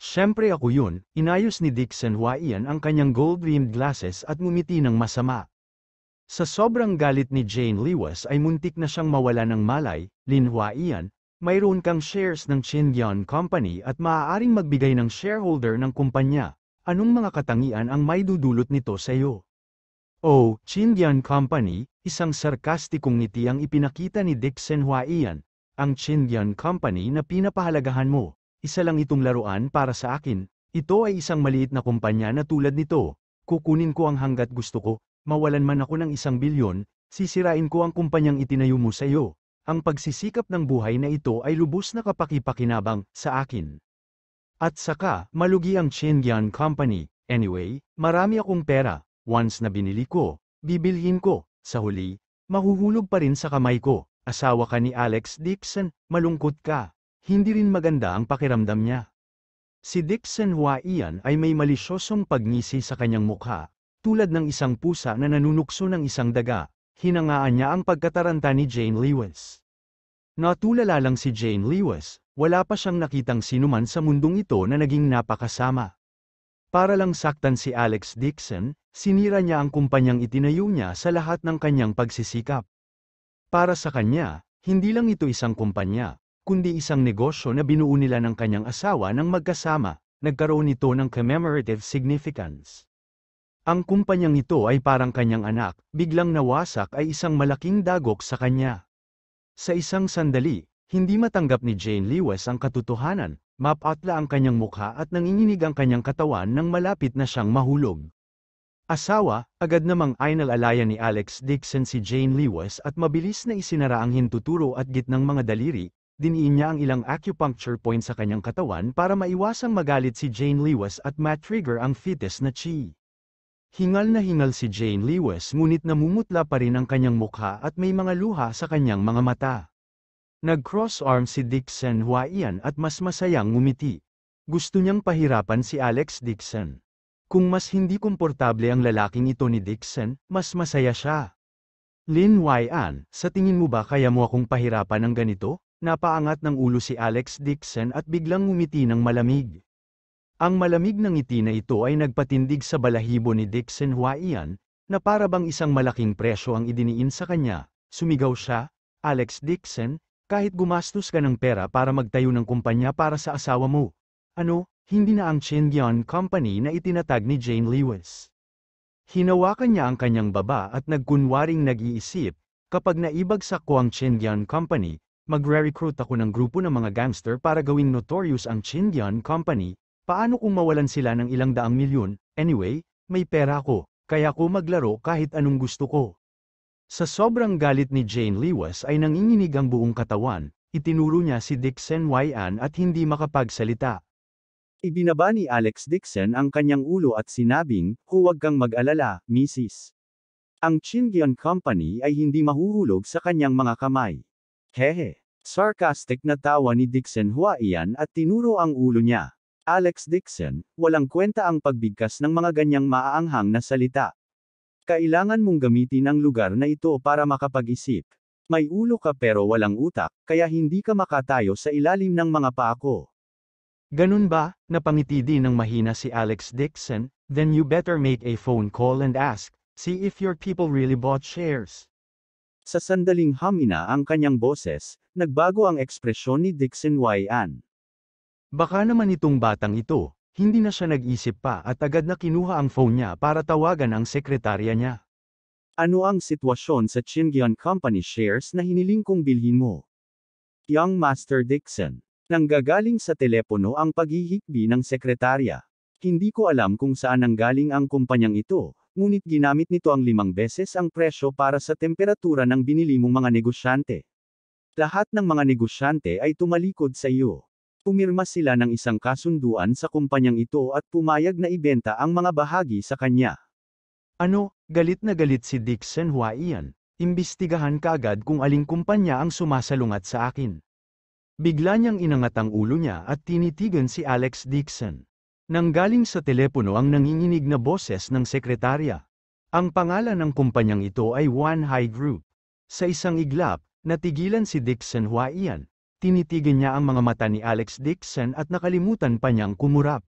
Siyempre ako yun, inayos ni Dixon Yan ang kanyang gold-rimmed glasses at ngumiti ng masama. Sa sobrang galit ni Jane Lewis ay muntik na siyang mawala ng malay. Lin Yan, mayroon kang shares ng Chindian Company at maaaring magbigay ng shareholder ng kumpanya. Anong mga katangian ang may dudulot nito sa iyo? Oh, Chindian Company, isang sarkastikong ngiti ang ipinakita ni Dixon Yan. Ang Chindian Company na pinapahalagahan mo. Isa lang itong laruan para sa akin, ito ay isang maliit na kumpanya na tulad nito, kukunin ko ang hanggat gusto ko, mawalan man ako ng 1 bilyon, sisirain ko ang kumpanyang itinayo mo sa iyo. Ang pagsisikap ng buhay na ito ay lubos na kapaki-pakinabang sa akin. At saka, malugi ang Chindian Company. Anyway, marami akong pera, once na binili ko, bibilhin ko, sa huli, mahuhulog pa rin sa kamay ko. Asawa ka ni Alex Dixon, malungkot ka. Hindi rin maganda ang pakiramdam niya. Si Dixon Yan ay may malisyosong pagngisi sa kanyang mukha, tulad ng isang pusa na nanunukso ng isang daga. Hinangaan niya ang pagkataranta ni Jane Lewis. Natulala lang si Jane Lewis, wala pa siyang nakitang sinuman sa mundong ito na naging napakasama. Para lang saktan si Alex Dixon, sinira niya ang kumpanyang itinayo niya sa lahat ng kanyang pagsisikap. Para sa kanya, hindi lang ito isang kumpanya, kundi isang negosyo na binuo nila ng kanyang asawa nang magkasama, nagkaroon ito ng commemorative significance. Ang kumpanyang ito ay parang kanyang anak, biglang nawasak ay isang malaking dagok sa kanya. Sa isang sandali, hindi matanggap ni Jane Lewis ang katotohanan, mapatla ang kanyang mukha at nanginginig ang kanyang katawan nang malapit na siyang mahulog. Asawa, agad namang inalalayan ni Alex Dixon si Jane Lewis at mabilis na isinara ang hintuturo at gitnang mga daliri. Diniin niya ang ilang acupuncture point sa kanyang katawan para maiwasang magalit si Jane Lewis at ma-trigger ang fetus na chi. Hingal na hingal si Jane Lewis ngunit namumutla pa rin ang kanyang mukha at may mga luha sa kanyang mga mata. Nag-cross arm si Dixon Yan at mas masayang ngumiti. Gusto niyang pahirapan si Alex Dixon. Kung mas hindi komportable ang lalaking ito ni Dixon, mas masaya siya. Lin Yan, sa tingin mo ba kaya mo akong pahirapan ng ganito? Napaangat ng ulo si Alex Dixon at biglang ngumiti ng malamig. Ang malamig na ngiti na ito ay nagpatindig sa balahibo ni Dixon Yan, na para bang isang malaking presyo ang idiniin sa kanya. Sumigaw siya, Alex Dixon, Kahit gumastos ka ng pera para magtayo ng kumpanya para sa asawa mo. Ano, hindi na ang Chingyun Company na itinatag ni Jane Lewis. Hinawakan niya ang kanyang baba at nagkunwaring nag-iisip, kapag naibagsak ko ang Chingyun Company, magre-recruit ako ng grupo ng mga gangster para gawing notorious ang Chingyun Company. Paano kung mawalan sila ng ilang daang milyon? Anyway, may pera ko, kaya ko maglaro kahit anong gusto ko. Sa sobrang galit ni Jane Lewis ay nanginginig ang buong katawan, itinuro niya si Dixon Yan at hindi makapagsalita. Ibinaba ni Alex Dixon ang kanyang ulo at sinabing, "Huwag kang mag-alala, Mrs. Ang Chingyun Company ay hindi mahuhulog sa kanyang mga kamay." Hehe. Sarcastic na tawa ni Dixon Yan at tinuro ang ulo niya. Alex Dixon, walang kwenta ang pagbigkas ng mga ganyang maaanghang na salita. Kailangan mong gamitin ang lugar na ito para makapag-isip. May ulo ka pero walang utak, kaya hindi ka makatayo sa ilalim ng mga paa ko. Ganun ba? Napangiti din ng mahina si Alex Dixon, then you better make a phone call and ask, see if your people really bought shares. Sa sandaling hamina ang kanyang boses, nagbago ang ekspresyon ni Dixon Yan. Baka naman itong batang ito, hindi na siya nag-isip pa at agad na kinuha ang phone niya para tawagan ang sekretarya niya. Ano ang sitwasyon sa Chingyun Company shares na hiniling kong bilhin mo? Young Master Dixon. Nanggagaling sa telepono ang paghihikbi ng sekretarya. Hindi ko alam kung saan nanggaling ang kumpanyang ito, ngunit ginamit nito ang 5 beses ang presyo para sa temperatura ng binili mong mga negosyante. Lahat ng mga negosyante ay tumalikod sa iyo. Pumirma sila ng isang kasunduan sa kumpanyang ito at pumayag na ibenta ang mga bahagi sa kanya. Ano, galit na galit si Dixon Yan. Imbestigahan kaagad kung aling kumpanya ang sumasalungat sa akin. Bigla niyang inangat ang ulo niya at tinitigan si Alex Dixon. Nanggaling sa telepono ang nanginginig na boses ng sekretarya. Ang pangalan ng kumpanyang ito ay One High Group. Sa isang iglap, natigilan si Dixon Yan. Tinitigan niya ang mga mata ni Alex Dixon at nakalimutan pa niyang kumurap.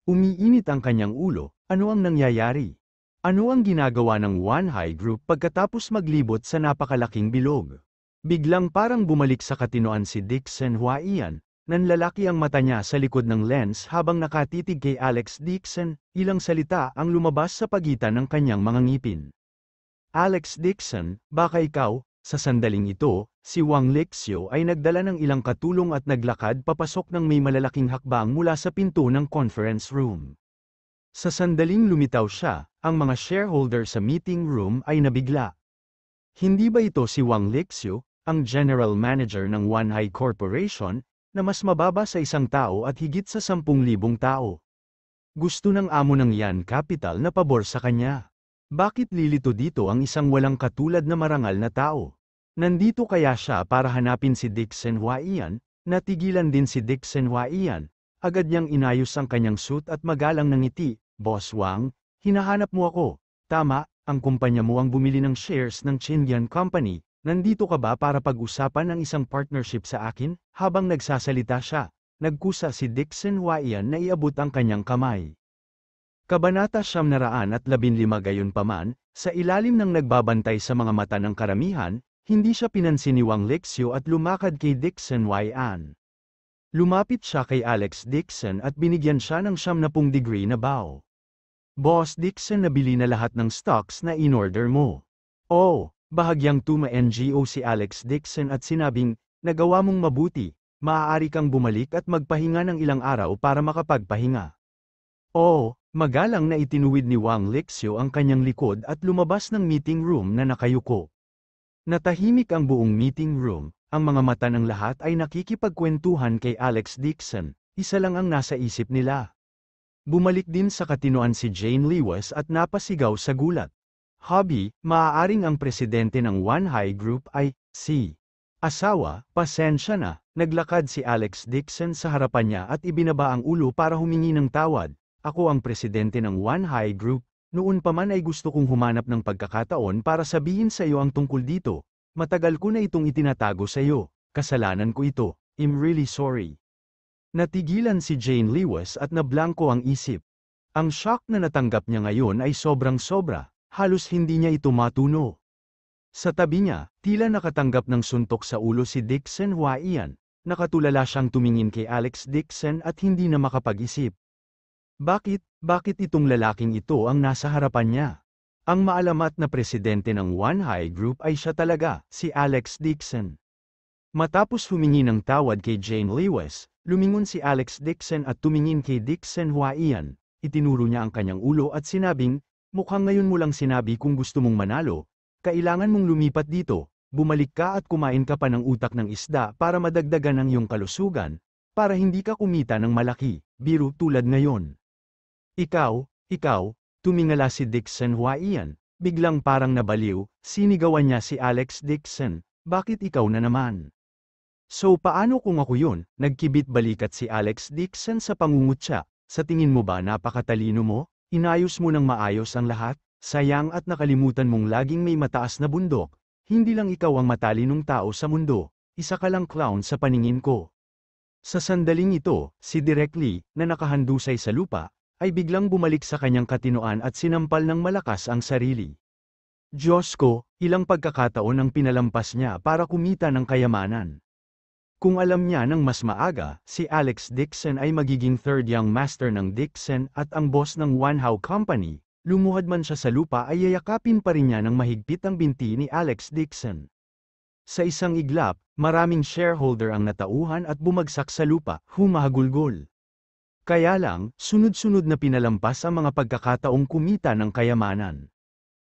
Umiinit ang kanyang ulo, ano ang nangyayari? Ano ang ginagawa ng One High Group pagkatapos maglibot sa napakalaking bilog? Biglang parang bumalik sa katinoan si Dixon Yan, nanlalaki ang mata niya sa likod ng lens habang nakatitig kay Alex Dixon, ilang salita ang lumabas sa pagitan ng kanyang mga ngipin. Alex Dixon, baka ikaw? Sa sandaling ito, si Wang Lexio ay nagdala ng ilang katulong at naglakad papasok ng may malalaking hakbang mula sa pinto ng conference room. Sa sandaling lumitaw siya, ang mga shareholder sa meeting room ay nabigla. Hindi ba ito si Wang Lexio, ang general manager ng One High Corporation, na mas mababa sa isang tao at higit sa 10,000 tao? Gusto ng amo ng Yan Capital na pabor sa kanya. Bakit lilito dito ang isang walang katulad na marangal na tao? Nandito kaya siya para hanapin si Dixon Yan? Natigilan din si Dixon Yan. Agad niyang inayos ang kanyang suit at magalang ng ngiti. Boss Wang, hinahanap mo ako. Tama, ang kumpanya mo ang bumili ng shares ng Chingyun Company. Nandito ka ba para pag-usapan ang isang partnership sa akin? Habang nagsasalita siya, nagkusa si Dixon Yan na iabot ang kanyang kamay. Kabanata 915 Gayunpaman, sa ilalim ng nagbabantay sa mga mata ng karamihan, hindi siya pinansin ni Wang Lexio at lumakad kay Dixon Yan. Lumapit siya kay Alex Dixon at binigyan siya ng 90 degree na bow. Boss Dixon, nabili na lahat ng stocks na in-order mo. Oh, bahagyang tuma-NGO si Alex Dixon at sinabing, nagawa mong mabuti, maaari kang bumalik at magpahinga ng ilang araw para makapagpahinga. Oh, magalang na itinuwid ni Wang Lexio ang kanyang likod at lumabas ng meeting room na nakayuko. Natahimik ang buong meeting room, ang mga mata ng lahat ay nakikipagkwentuhan kay Alex Dixon, isa lang ang nasa isip nila. Bumalik din sa katinoan si Jane Lewis at napasigaw sa gulat. Hobby, maaaring ang presidente ng One High Group ay, si asawa, pasensya na, naglakad si Alex Dixon sa harapan niya at ibinaba ang ulo para humingi ng tawad. Ako ang presidente ng One High Group, noon pa man ay gusto kong humanap ng pagkakataon para sabihin sa iyo ang tungkol dito. Matagal ko na itong itinatago sa iyo, kasalanan ko ito, I'm really sorry. Natigilan si Jane Lewis at nablangko ang isip. Ang shock na natanggap niya ngayon ay sobrang sobra, halos hindi niya ito matuno. Sa tabi niya, tila nakatanggap ng suntok sa ulo si Dixon Huaiyan, nakatulala siyang tumingin kay Alex Dixon at hindi na makapag-isip. Bakit itong lalaking ito ang nasa harapan niya? Ang maalamat na presidente ng One High Group ay siya talaga, si Alex Dixon. Matapos humingi ng tawad kay Jane Lewis, lumingon si Alex Dixon at tumingin kay Dixon Huaiyan, itinuro niya ang kanyang ulo at sinabing, mukhang ngayon mo lang sinabi kung gusto mong manalo, kailangan mong lumipat dito, bumalik ka at kumain ka pa ng utak ng isda para madagdagan ang iyong kalusugan, para hindi ka kumita ng malaki, biro tulad ngayon. Ikaw, tumingala si Dixon Huaiyan, biglang parang nabaliw, sinigawan niya si Alex Dixon, bakit ikaw na naman? So paano kung ako yun? Nagkibit balikat si Alex Dixon sa pangungutya, sa tingin mo ba napakatalino mo? Inayos mo ng maayos ang lahat? Sayang at nakalimutan mong laging may mataas na bundok, hindi lang ikaw ang matalinong tao sa mundo, isa ka lang clown sa paningin ko. Sa sandaling ito, si Direk Lee, na nakahandusay sa lupa, ay biglang bumalik sa kanyang katinoan at sinampal ng malakas ang sarili. Diyos ko, ilang pagkakataon ang pinalampas niya para kumita ng kayamanan. Kung alam niya ng mas maaga, si Alex Dixon ay magiging third young master ng Dixon at ang boss ng One How Company, lumuhad man siya sa lupa ay yayakapin pa rin niya ng mahigpit ang binti ni Alex Dixon. Sa isang iglap, maraming shareholder ang natauhan at bumagsak sa lupa, humahagulgol. Kaya lang, sunod-sunod na pinalampas ang mga pagkakataong kumita ng kayamanan.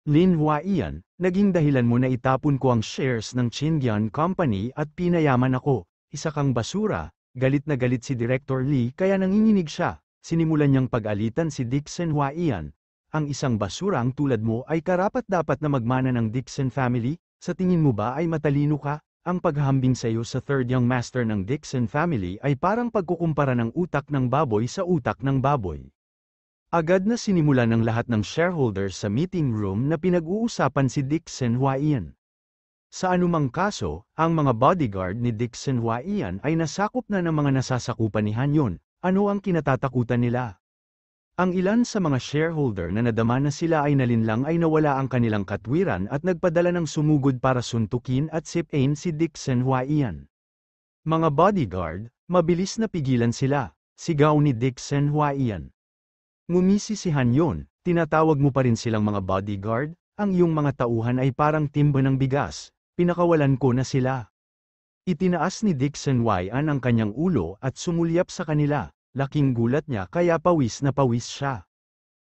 Lin Huaiyan, naging dahilan mo na itapon ko ang shares ng Qingyan Company at pinayaman ako, isa kang basura, galit na galit si Director Lee kaya nanginginig siya, sinimulan niyang pag-alitan si Dixon Huaiyan. Ang isang basurang tulad mo ay karapat-dapat na magmana ng Dixon family, sa tingin mo ba ay matalino ka? Ang paghahambing sa iyo sa third young master ng Dixon family ay parang pagkukumpara ng utak ng baboy sa utak ng baboy. Agad na sinimulan ng lahat ng shareholders sa meeting room na pinag-uusapan si Dixon Huaiyan. Sa anumang kaso, ang mga bodyguard ni Dixon Huaiyan ay nasakop na ng mga nasasakupan ni Hanyon. Ano ang kinatatakutan nila? Ang ilan sa mga shareholder na nadama na sila ay nalinlang ay nawala ang kanilang katwiran at nagpadala ng sumugod para suntukin at sipain si Dixon Huaiyan. Mga bodyguard, mabilis na pigilan sila, sigaw ni Dixon Huaiyan. Ngumisi si Hanyon, tinatawag mo pa rin silang mga bodyguard, ang iyong mga tauhan ay parang timba ng bigas, pinakawalan ko na sila. Itinaas ni Dixon Huaiyan ang kanyang ulo at sumulyap sa kanila, laking gulat niya kaya pawis na pawis siya.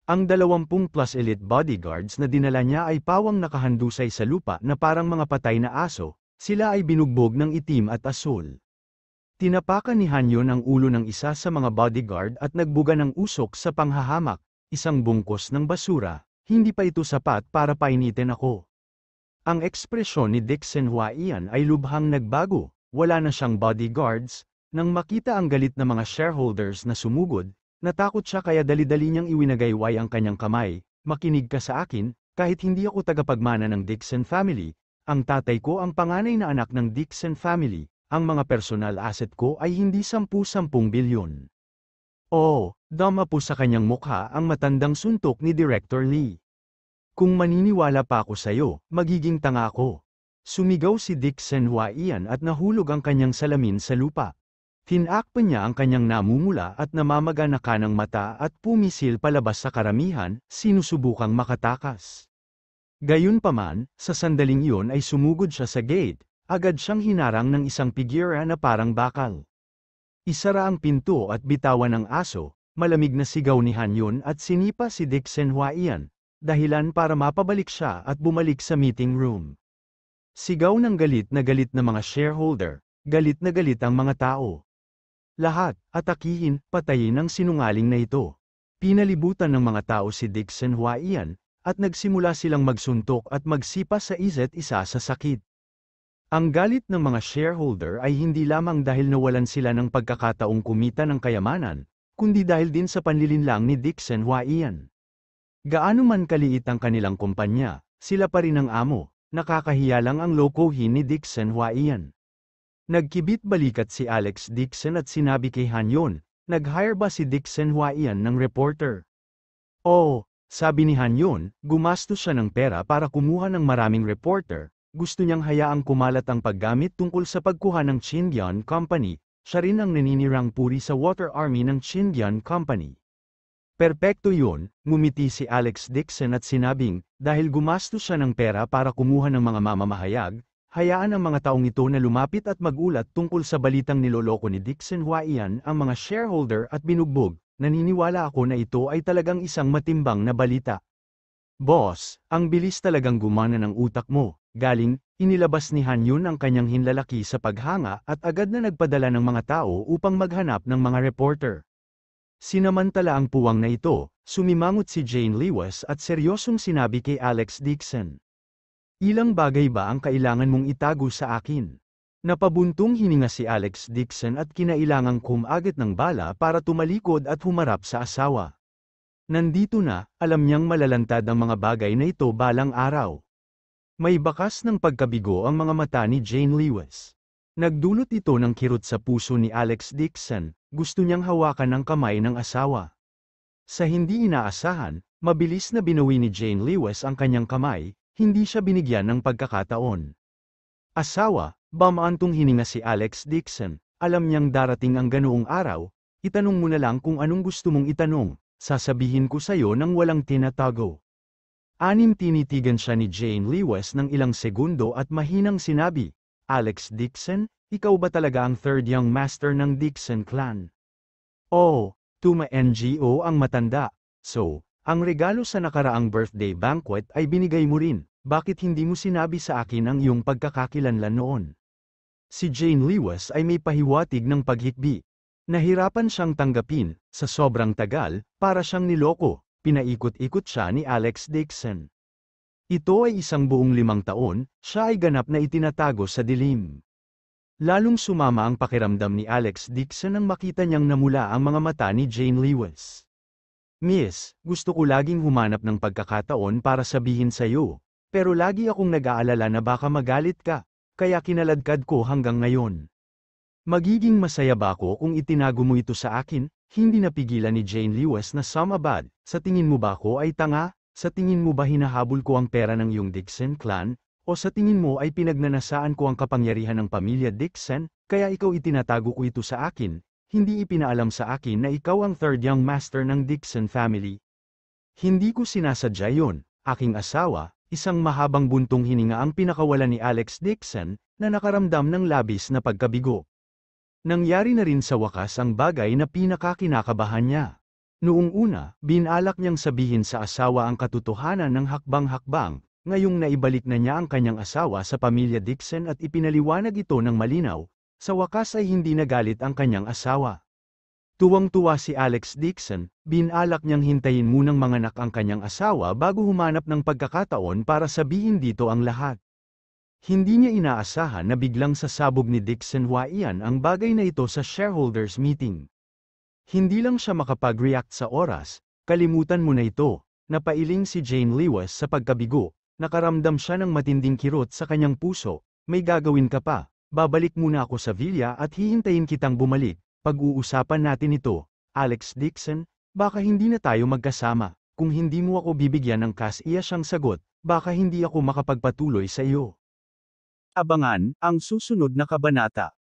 Ang 20+ elite bodyguards na dinala niya ay pawang nakahandusay sa lupa na parang mga patay na aso, sila ay binugbog ng itim at asul. Tinapakan ni Hanyon ang ulo ng isa sa mga bodyguard at nagbuga ng usok sa panghahamak, isang bungkos ng basura, hindi pa ito sapat para painitin ako. Ang ekspresyon ni Dixon Huaiyan ay lubhang nagbago, wala na siyang bodyguards, nang makita ang galit na mga shareholders na sumugod, natakot siya kaya dali-dali niyang iwinagayway ang kanyang kamay, makinig ka sa akin, kahit hindi ako tagapagmana ng Dixon family, ang tatay ko ang panganay na anak ng Dixon family. Ang mga personal asset ko ay hindi 10 bilyon. Oo, dama po sa kanyang mukha ang matandang suntok ni Director Lee. Kung maniniwala pa ako sa iyo, magiging tanga ako. Sumigaw si Dixon Huaiyan at nahulog ang kanyang salamin sa lupa. Tinakpan niya ang kanyang namumula at namamaga na kanang mata at pumisil palabas sa karamihan, sinusubukang makatakas. Gayunpaman, sa sandaling iyon ay sumugod siya sa gate. Agad siyang hinarang ng isang figura na parang bakal. Isara ang pinto at bitawan ng aso, malamig na sigaw ni Hanyon at sinipa si Dixon Huaiyan, dahilan para mapabalik siya at bumalik sa meeting room. Sigaw ng galit na mga shareholder, galit na galit ang mga tao. Lahat, atakihin, patayin ang sinungaling na ito. Pinalibutan ng mga tao si Dixon Huaiyan, at nagsimula silang magsuntok at magsipa sa isa't isa sa sakit. Ang galit ng mga shareholder ay hindi lamang dahil nawalan sila ng pagkakataong kumita ng kayamanan, kundi dahil din sa panlilinlang ni Dixon Huaiyan. Gaano man kaliit ang kanilang kumpanya, sila pa rin ang amo, nakakahiya lang ang lokohin ni Dixon Huaiyan. Nagkibit balikat si Alex Dixon at sinabi kay Hanyon, nag-hire ba si Dixon Huaiyan ng reporter? Oo, Sabi ni Han Yun, gumastos siya ng pera para kumuha ng maraming reporter, gusto niyang hayaang kumalat ang paggamit tungkol sa pagkuha ng Chingyun Company, siya rin ang naninirang puri sa Water Army ng Chingyun Company. Perpekto yun, ngumiti si Alex Dixon at sinabing, dahil gumastos siya ng pera para kumuha ng mga mamamahayag, hayaan ang mga taong ito na lumapit at magulat tungkol sa balitang niloloko ni Dixon Huaiyan ang mga shareholder at binugbog, naniniwala ako na ito ay talagang isang matimbang na balita. Boss, ang bilis talagang gumana ng utak mo, galing, inilabas ni Han Yun ang kanyang hinlalaki sa paghanga at agad na nagpadala ng mga tao upang maghanap ng mga reporter. Sinamantala ang puwang na ito, sumimangot si Jane Lewis at seryosong sinabi kay Alex Dixon. Ilang bagay ba ang kailangan mong itago sa akin? Napabuntong hininga si Alex Dixon at kinailangang kumagat ng bala para tumalikod at humarap sa asawa. Nandito na, alam niyang malalantad ang mga bagay na ito balang araw. May bakas ng pagkabigo ang mga mata ni Jane Lewis. Nagdulot ito ng kirot sa puso ni Alex Dixon, gusto niyang hawakan ang kamay ng asawa. Sa hindi inaasahan, mabilis na binawi ni Jane Lewis ang kanyang kamay, hindi siya binigyan ng pagkakataon. Asawa, bamaantong hininga si Alex Dixon, alam niyang darating ang ganoong araw, itanong mo na lang kung anong gusto mong itanong, sasabihin ko sayo nang walang tinatago. Tinitigan siya ni Jane Lewis ng ilang segundo at mahinang sinabi, Alex Dixon, ikaw ba talaga ang third young master ng Dixon clan? Oh, Tuma NGO ang matanda. So, ang regalo sa nakaraang birthday banquet ay binigay mo rin, bakit hindi mo sinabi sa akin ang iyong pagkakakilanlan noon? Si Jane Lewis ay may pahiwatig ng paghikbi. Nahirapan siyang tanggapin, sa sobrang tagal, para siyang niloko, pinaikot-ikot siya ni Alex Dixon. Ito ay isang buong 5 taon, siya ay ganap na itinatago sa dilim. Lalong sumama ang pakiramdam ni Alex Dixon nang makita niyang namula ang mga mata ni Jane Lewis. Miss, gusto ko laging humanap ng pagkakataon para sabihin sa iyo, pero lagi akong nag-aalala na baka magalit ka, kaya kinaladkad ko hanggang ngayon. Magiging masaya ba ako kung itinago mo ito sa akin? Hindi napigilan ni Jane Lewis na sumabad, sa tingin mo ba ako ay tanga? Sa tingin mo ba hinahabol ko ang pera ng iyong Dixon clan? O sa tingin mo ay pinagnanasaan ko ang kapangyarihan ng pamilya Dixon, kaya ikaw itinatago ko ito sa akin, hindi ipinaalam sa akin na ikaw ang third young master ng Dixon family? Hindi ko sinasadya yon, aking asawa, isang mahabang buntong hininga ang pinakawalan ni Alex Dixon, na nakaramdam ng labis na pagkabigo. Nangyari na rin sa wakas ang bagay na pinakakinakabahan niya. Noong una, binalak niyang sabihin sa asawa ang katotohanan ng hakbang-hakbang, ngayong naibalik na niya ang kanyang asawa sa pamilya Dixon at ipinaliwanag ito ng malinaw, sa wakas ay hindi nagalit ang kanyang asawa. Tuwang-tuwa si Alex Dixon, binalak niyang hintayin munang manganak ang kanyang asawa bago humanap ng pagkakataon para sabihin dito ang lahat. Hindi niya inaasahan na biglang sasabog ni Dixon Huaiyan ang bagay na ito sa shareholders meeting. Hindi lang siya makapag-react sa oras, kalimutan mo na ito, napailing si Jane Lewis sa pagkabigo, nakaramdam siya ng matinding kirot sa kanyang puso, may gagawin ka pa, babalik muna ako sa villa at hihintayin kitang bumalik, pag-uusapan natin ito, Alex Dixon, baka hindi na tayo magkasama, kung hindi mo ako bibigyan ng kas-iya siyang sagot, baka hindi ako makapagpatuloy sa iyo. Abangan ang susunod na kabanata.